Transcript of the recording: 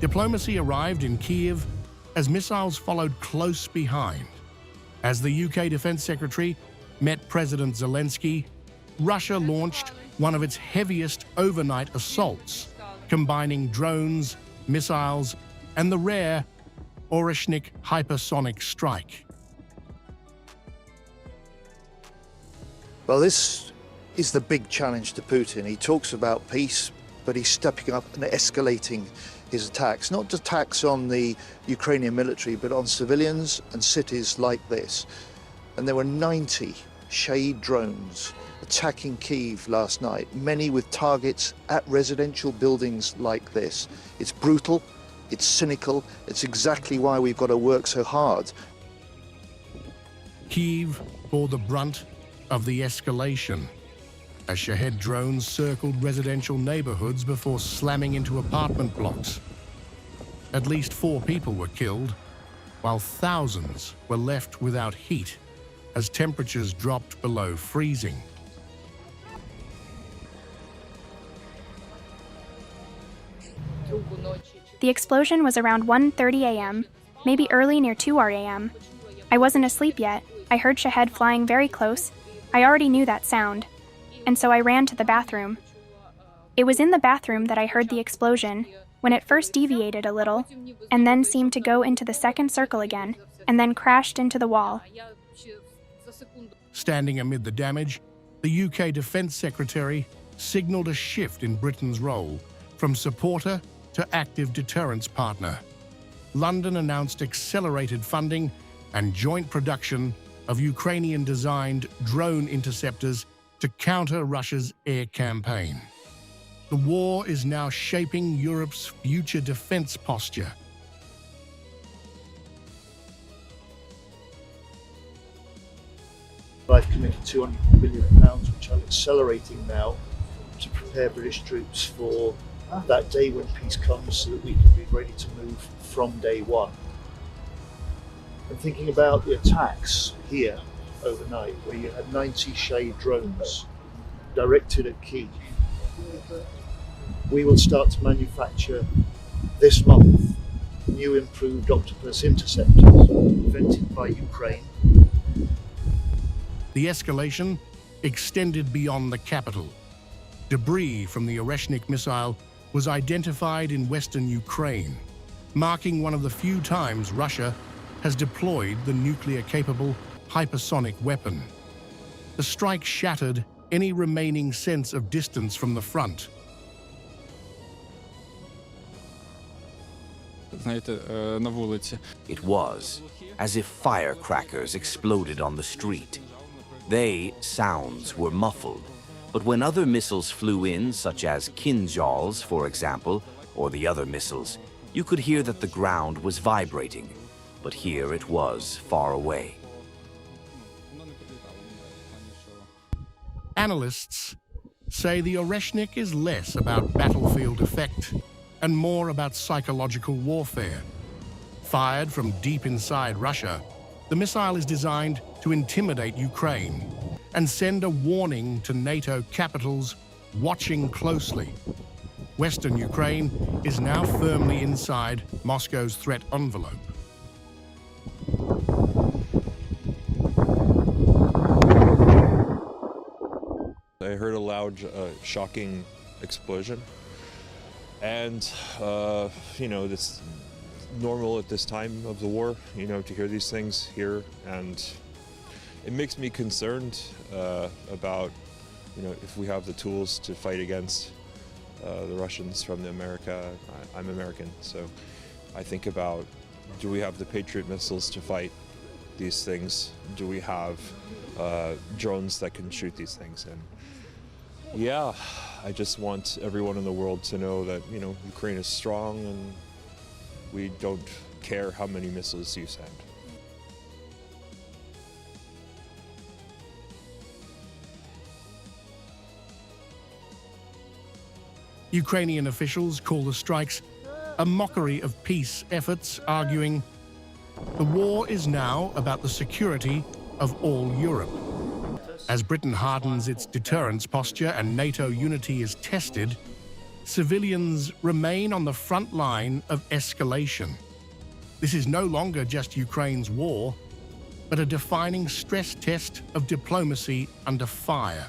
Diplomacy arrived in Kyiv as missiles followed close behind. As the UK Defense Secretary met President Zelensky, Russia launched one of its heaviest overnight assaults, combining drones, missiles, and the rare Oreshnik hypersonic strike. Well, this is the big challenge to Putin. He talks about peace, but he's stepping up and escalating his attacks, not just attacks on the Ukrainian military, but on civilians and cities like this. And there were 90 Shahid drones attacking Kyiv last night, many with targets at residential buildings like this. It's brutal, it's cynical, it's exactly why we've got to work so hard. Kyiv bore the brunt of the escalation, as Shahed drones circled residential neighborhoods before slamming into apartment blocks. At least 4 people were killed, while thousands were left without heat as temperatures dropped below freezing. The explosion was around 1:30 a.m., maybe early near 2 a.m. I wasn't asleep yet. I heard Shahed flying very close. I already knew that sound, and so I ran to the bathroom. It was in the bathroom that I heard the explosion, when it first deviated a little, and then seemed to go into the second circle again, and then crashed into the wall. Standing amid the damage, the UK Defense Secretary signalled a shift in Britain's role from supporter to active deterrence partner. London announced accelerated funding and joint production of Ukrainian-designed drone interceptors to counter Russia's air campaign. The war is now shaping Europe's future defense posture. I've committed £200 million, which I'm accelerating now to prepare British troops for that day when peace comes, so that we can be ready to move from day one. I'm thinking about the attacks here overnight, where you had 90 Shahid drones directed at Kyiv. We will start to manufacture this month new improved Octopus interceptors invented by Ukraine. The escalation extended beyond the capital. Debris from the Oreshnik missile was identified in western Ukraine, marking one of the few times Russia has deployed the nuclear-capable hypersonic weapon. The strike shattered any remaining sense of distance from the front. It was as if firecrackers exploded on the street. Sounds were muffled, but when other missiles flew in, such as Kinzhals, for example, or the other missiles, you could hear that the ground was vibrating, but here it was far away. Analysts say the Oreshnik is less about battlefield effect and more about psychological warfare. Fired from deep inside Russia, the missile is designed to intimidate Ukraine and send a warning to NATO capitals watching closely. Western Ukraine is now firmly inside Moscow's threat envelope. I heard a loud, shocking explosion. And, it's normal at this time of the war, to hear these things here. And it makes me concerned about, if we have the tools to fight against the Russians from America. I'm American, so I think about, do we have the Patriot missiles to fight these things? Do we have drones that can shoot these things? And yeah, I just want everyone in the world to know that, Ukraine is strong and we don't care how many missiles you send. Ukrainian officials call the strikes a mockery of peace efforts, arguing, the war is now about the security of all Europe. As Britain hardens its deterrence posture and NATO unity is tested, civilians remain on the front line of escalation. This is no longer just Ukraine's war, but a defining stress test of diplomacy under fire.